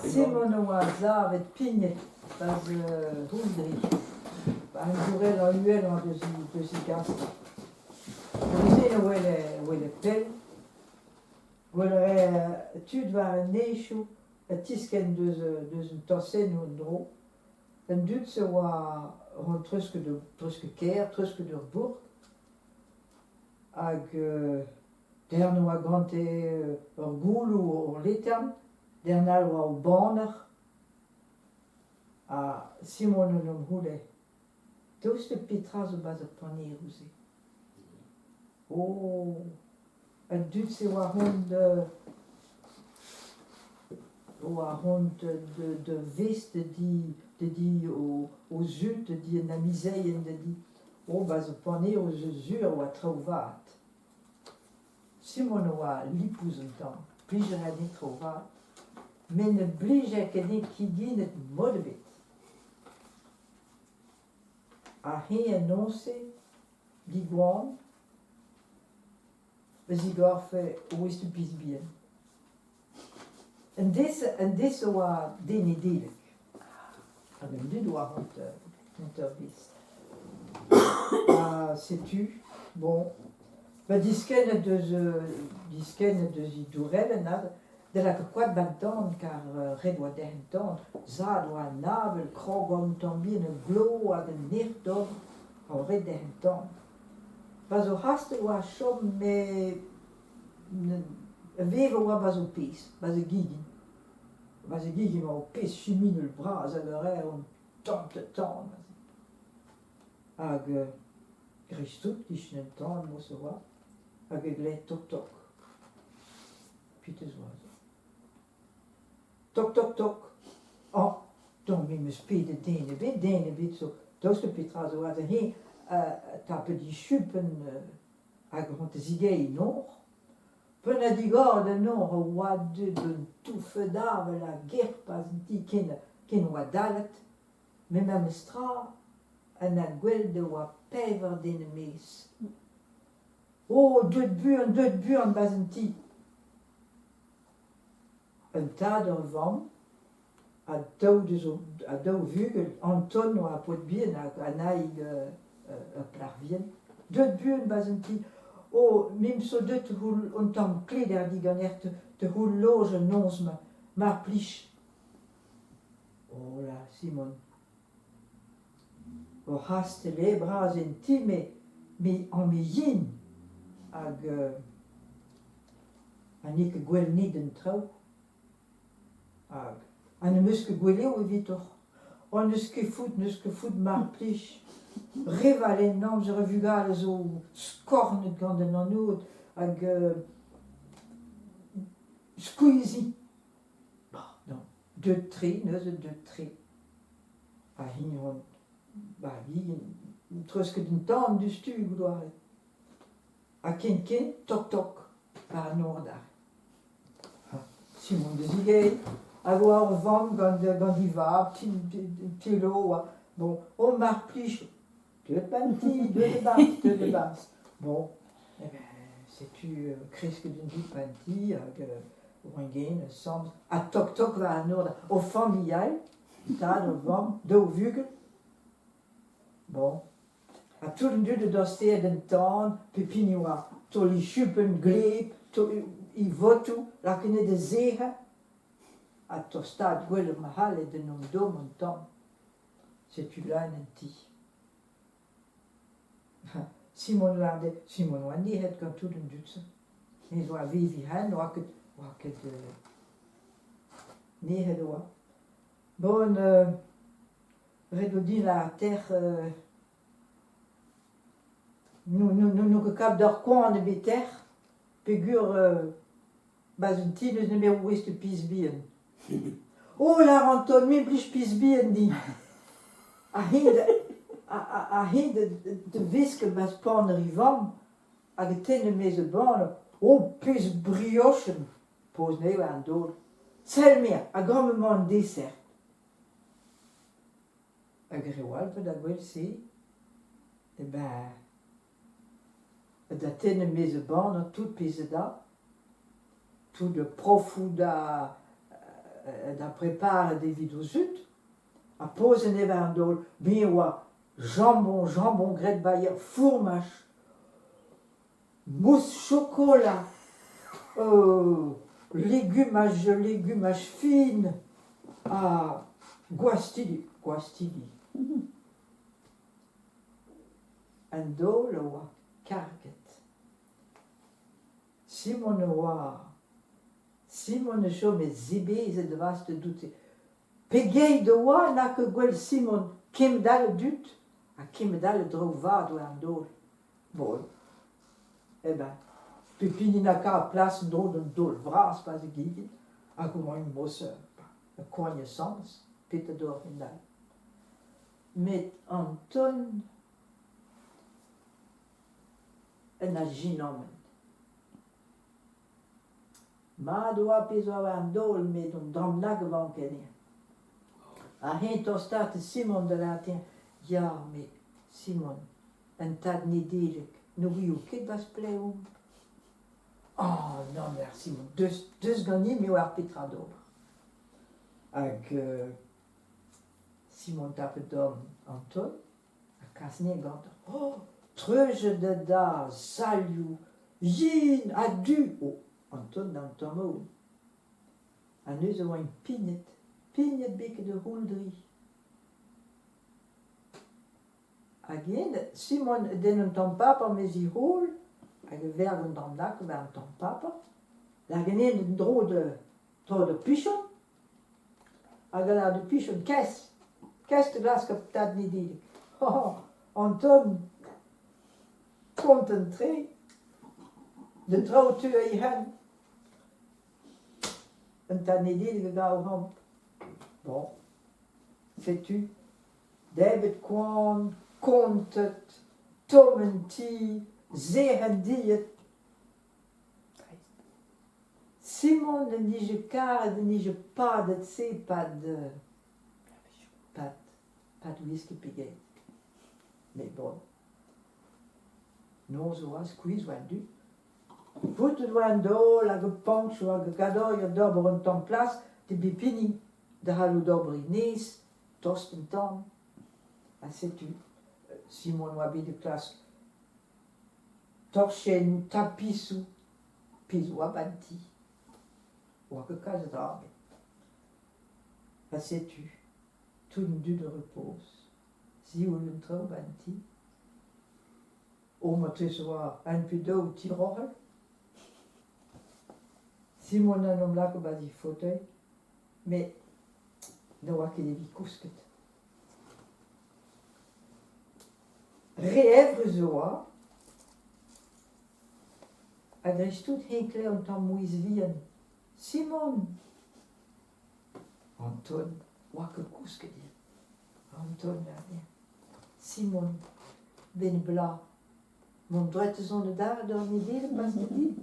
Simon oa zavet pignet bas hundri. Un jourel en uel en deus I gast. Zen oele pel. Gwell tud war un nechoù a tisken deus un torsen ou un dro. Un dud se oa ron truske ker, truske d'ur bourg. Hag dern oa gante ur goulou ur letern. Dern al oa o baner. A Simon un houle. Daoust petra zo bas ur panir ouze. Oh, un dud se oa rond de vest de di o zut, de di en amizeien, de di. Oh, bas ur panir o zur oa traovat. Simon oa lipouz un tamm, plijer a ne traovat. Men ne blijer ken e kigin et modebet. A he annonce di gwan, eus I gorfe o oest u pis bien. En des oa den edelek. Hag en dud oa hont ur best. Setu, bon, disken eus I dourel de la quad bantan car red oa derhen tan, zad oa navel, krog oa tambien un glo hag un nerdom a red derhen tan. Bas o hast oa chom me vev oa bas o pez, bas e gigin. Bas e gigin oa o pez chumin ul bras hag ur eur on tant tan. Hag gristout dichin un tan mos oa, hag e gled tok. Pitez oa. Tok. Oh, don mi meus pet den ebet, so daoust petra zo oa he tape di chupen hag hont zigei nor. Pen a digor de nor oa d'un toufe davel a gerpaz di ken oa dalet, me mem stra an a gwell de oa pever den mes. Oh, deut buan baz un ti. Un tad ur vamm, a daou vugel, Anton oa pot bien hag anaig ur plarvien. Deut buan baz un ti. Oh, mim so deut houl on tamm kled er diganer te houl loj un nonz mar plij. Oh la, Simon. O hast le bras en ti, me an me yin. Hag an eke gwell ned un traoù. Hag an eus ket gwelleo evit oc'h. An eus ket fout mar plij. Revalen nan, je revugal zo skornet gant an anod, hag skouizi. Non, deut tre, neus deut tre. A hin hon, treusket un tan du stu goudoaret. A ken, tok, par an ordar. Simon de zigei, hag oa ur vamm gant di vab, tilo, bon, o mar plij, deut de bas. Bon, setu kresket un dit panti, hag oangen, sams, a tok war an ordar. O familial, tad ur vamm, daou vugel. Bon, a tout un dud d'ar stead un tan, pepini oa toli chupen gleb, I votou, lakenet de zeha, a tor stad gwell ur mahal et un dom an tan. Setu lan un ti. Simon oa nehet gant tout un dud se. Ne oa vivi han, oa ket nehet oa. Bon, red o din la ter, nou ket kap d'ar koan e beter, pegur baz un ti neus nemer ouest u pis bien. Oh, la Anton, me blij pis bien di. A he de veske baz pan ur i vamm, hag e ten emez e ban, oh, pez briochen, poz neo an dol. Sel mer, a grammement desert. Hag rewal pe da gwell se, e ben, da ten emez e ban, tout pez da, tout de profou da dan prepare des vidozut, a posen even an dol, bien oa jambon gret bayer, fromage, mousse chocolat, légumes fines, gwastili. An dol oa karget. Simon e chom e zibezet vast doute. Pegeit de oa na ke gwell Simon kemdal dut, a kemdal dro vad oa an dol. Bon, eh ben, pepini na ka a plas dro d'un dol vras pas e givit, a gouan un mosseur, a koagne sans, pet a dor endal. Met Anton en a jinomen. Ma doa pez oa an dol, met un dramnag van kenien. A hent o start Simon de la tien. Ja, mais Simon, un tad nedirek, nou vi o ket vas pleom. Oh, non, mer Simon, deus gani mi war petra d'ober. Hag Simon tapet dom Anton, a kasne gant. Oh, treuze de da, salioù, yin, a du. Oh, Anton dan tomo. A neus oa un pinet beke de houldri. Hag Simon den un tamm papa mez I houl, hag e verg un tamm dak war un tamm papa, hag un dro de pichon, hag a de pichon kes de glas kap tad nidilik. Oh, Anton kont un tre, de tro tu a I hen, un tad nidilik ga o ramp. Bon, sais-tu, David Kwan, kontet, tomenti, zehendiet. Simon ne nije kar, ne nije padet se, pad whisky piget. Mais bon, non zo a squeeze oa du. Put oa dol hag panch oa gador d'ober un tamm plas, te bipini, de halou d'ober Inès, tost un tamm. Ah, sais-tu, Simon oa bet de klas torchen tapisou, pez oa banti. Oa ke kaz drabe. Ah, sais-tu, tout du de repose. Si ou un trao banti. O ma tres oa un pudo ou tirorel. Simon an om lak o bas I fauteuil, mais ne oa ket evit kousket. Reevre zo oa, a grech tout henkle an tamm mouiz vihan. Simon! Anton, oa ket kousket ir. Anton a dir. Simon, ben bla. Mon dret eus an da, d'or ni dir, pas ni dir.